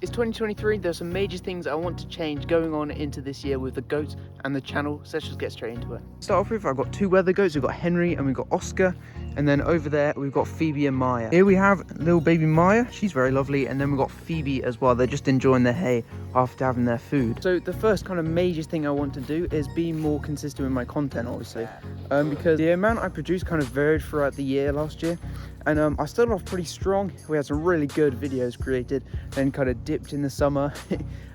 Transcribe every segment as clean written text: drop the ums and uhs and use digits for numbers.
It's 2023, there's some major things I want to change going on into this year with the goats and the channel, so let's just get straight into it. Start off with, I've got two weather goats. We've got Henry and we've got Oscar, and then over there we've got Phoebe and Maya. Here we have little baby Maya, she's very lovely, and then we've got Phoebe as well. They're just enjoying their hay after having their food. So the first kind of major thing I want to do is be more consistent with my content, obviously, because the amount I produced kind of varied throughout the year last year. And I started off pretty strong. We had some really good videos created, then kind of dipped in the summer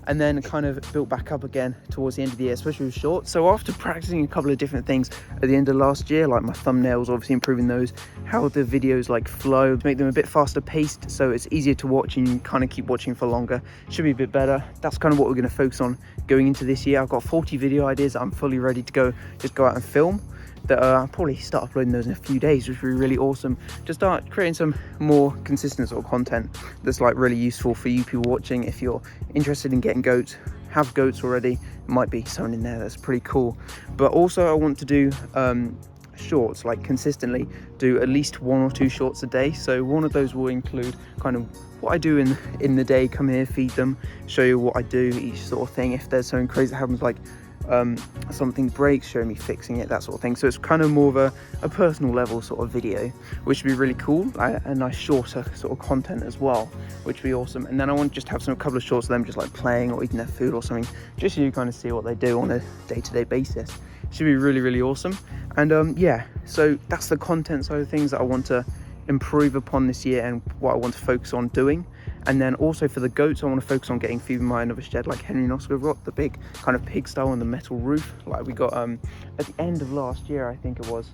and then kind of built back up again towards the end of the year, especially with shorts. So after practicing a couple of different things at the end of last year, like my thumbnails, obviously improving those, how the videos like flow, make them a bit faster paced so it's easier to watch and you kind of keep watching for longer, should be a bit better. That's kind of what we're going to focus on going into this year. I've got 40 video ideas. I'm fully ready to go, just go out and film. That I'll probably start uploading those in a few days, which would be really awesome to start creating some more consistent sort of content that's like really useful for you people watching. If you're interested in getting goats, have goats already, it might be someone in there that's pretty cool. But also I want to do shorts, like consistently do at least 1 or 2 shorts a day. So one of those will include kind of what I do in the day, come here, feed them, show you what I do, each sort of thing. If there's something crazy that happens, like something breaks, show me fixing it, that sort of thing. So it's kind of more of a personal level sort of video, which would be really cool. A nice shorter sort of content as well, which would be awesome. And then I want to just have a couple of shorts of them just like playing or eating their food or something, just so you kind of see what they do on a day-to-day basis. Should be really, really awesome. And yeah, so that's the content side of things that I want to improve upon this year and what I want to focus on doing. And then also for the goats, I want to focus on getting Phoebe and Maya another shed like Henry and Oscar have got, the big kind of pigsty on the metal roof like we got at the end of last year, I think it was.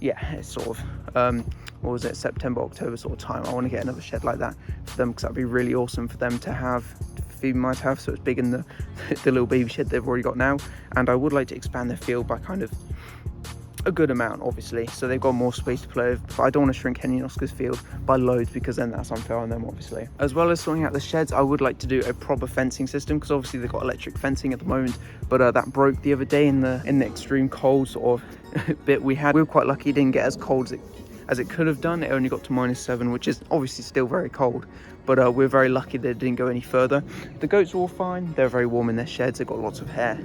Yeah, it's sort of what was it, September, October sort of time. I want to get another shed like that for them, because that'd be really awesome for them to have, Phoebe and Maya to have, so it's bigger than the little baby shed they've already got now. And I would like to expand their field by kind of a good amount, obviously, so they've got more space to play with, but I don't want to shrink Henry and Oscar's field by loads, because then that's unfair on them, obviously. As well as sorting out the sheds, I would like to do a proper fencing system, because obviously they've got electric fencing at the moment, but that broke the other day in the extreme cold sort of bit we had. We were quite lucky it didn't get as cold as it could have done. It only got to -7, which is obviously still very cold, but we're very lucky that it didn't go any further. The goats are all fine. They're very warm in their sheds. They've got lots of hair,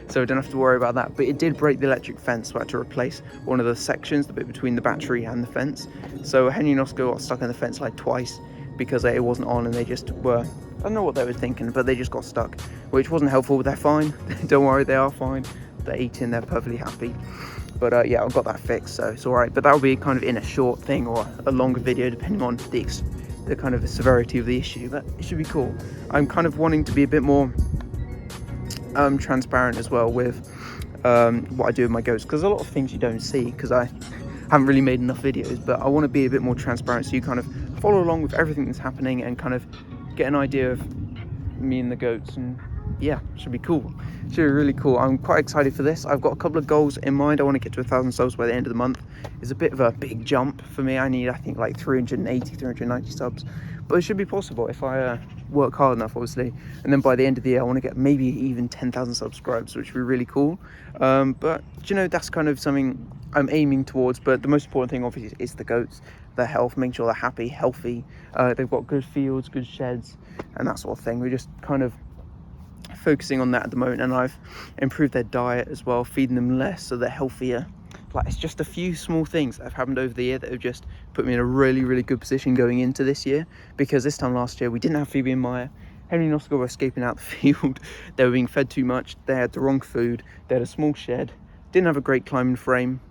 so we don't have to worry about that. But it did break the electric fence, so I had to replace one of the sections, the bit between the battery and the fence. So Henry and Oscar got stuck in the fence like twice because it wasn't on, and they just were, I don't know what they were thinking, but they just got stuck, which wasn't helpful. But they're fine. Don't worry, they are fine. They're eating, they're perfectly happy. But yeah, I've got that fixed, so it's all right. But that'll be kind of in a short thing or a longer video, depending on the kind of severity of the issue. But it should be cool. I'm kind of wanting to be a bit more transparent as well with what I do with my goats, because a lot of things you don't see, because I haven't really made enough videos. But I want to be a bit more transparent, so you kind of follow along with everything that's happening and kind of get an idea of me and the goats. And yeah, should be cool. Should be really cool. I'm quite excited for this. I've got a couple of goals in mind. I want to get to 1,000 subs by the end of the month. It's a bit of a big jump for me. I need, I think, like 390 subs, but it should be possible if I work hard enough, obviously. And then by the end of the year, I want to get maybe even 10,000 subscribers, which would be really cool. But you know, that's kind of something I'm aiming towards. But the most important thing, obviously, is the goats, their health, making sure they're happy, healthy. They've got good fields, good sheds, and that sort of thing. We're just kind of focusing on that at the moment, and I've improved their diet as well, feeding them less so they're healthier. Like, it's just a few small things that have happened over the year that have just put me in a really, really good position going into this year, because this time last year we didn't have Phoebe and Maya. Henry and Oscar were escaping out the field. They were being fed too much, they had the wrong food, they had a small shed, didn't have a great climbing frame.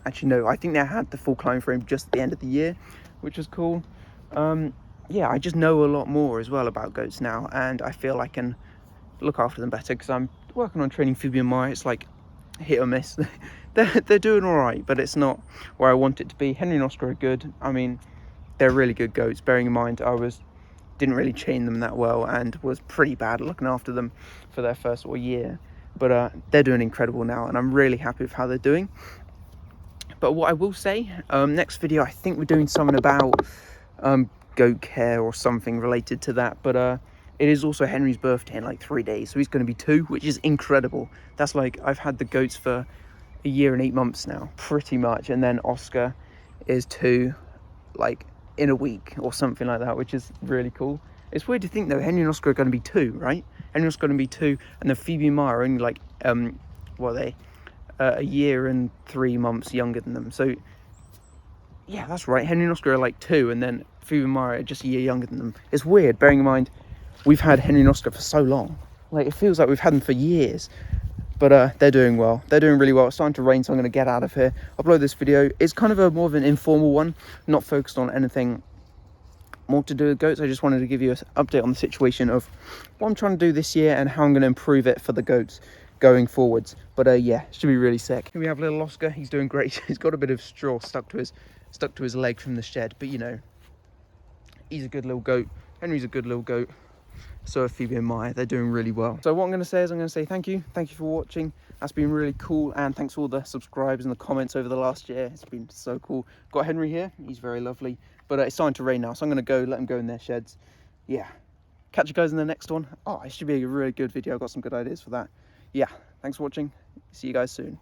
Actually no, I think they had the full climbing frame just at the end of the year, which was cool. Yeah, I just know a lot more as well about goats now, and I feel I can look after them better, because I'm working on training Phoebe and Maya. It's like hit or miss. they're doing all right, but it's not where I want it to be. Henry and Oscar are good. I mean, they're really good goats, bearing in mind I didn't really train them that well and was pretty bad at looking after them for their first year. But they're doing incredible now, and I'm really happy with how they're doing. But what I will say, next video I think we're doing something about goat care or something related to that. But it is also Henry's birthday in like 3 days, so he's going to be 2, which is incredible. That's like, I've had the goats for 1 year and 8 months now, pretty much. And then Oscar is 2, like in a week or something like that, which is really cool. It's weird to think though, Henry and Oscar are going to be 2, right? Henry and Oscar are going to be 2, and then Phoebe and Maya are only like, what are they? A year and 3 months younger than them. So, yeah, that's right. Henry and Oscar are like 2, and then Phoebe and Maya are just a year younger than them. It's weird, bearing in mind, we've had Henry and Oscar for so long. Like, it feels like we've had them for years. But they're doing well. They're doing really well. It's starting to rain, so I'm going to get out of here. Upload this video. It's kind of more of an informal one, not focused on anything more to do with goats. I just wanted to give you an update on the situation of what I'm trying to do this year and how I'm going to improve it for the goats going forwards. But yeah, it should be really sick. Here we have little Oscar. He's doing great. He's got a bit of straw stuck to his leg from the shed, but you know, he's a good little goat. Henry's a good little goat. So are Phoebe and Maya. They're doing really well. So what I'm going to say is I'm going to say thank you for watching. That's been really cool, and thanks for all the subscribers and the comments over the last year. It's been so cool. Got Henry here. He's very lovely, but it's starting to rain now, so I'm going to let them go in their sheds. Yeah, catch you guys in the next one. Oh, it should be a really good video. I've got some good ideas for that. Yeah, thanks for watching. See you guys soon.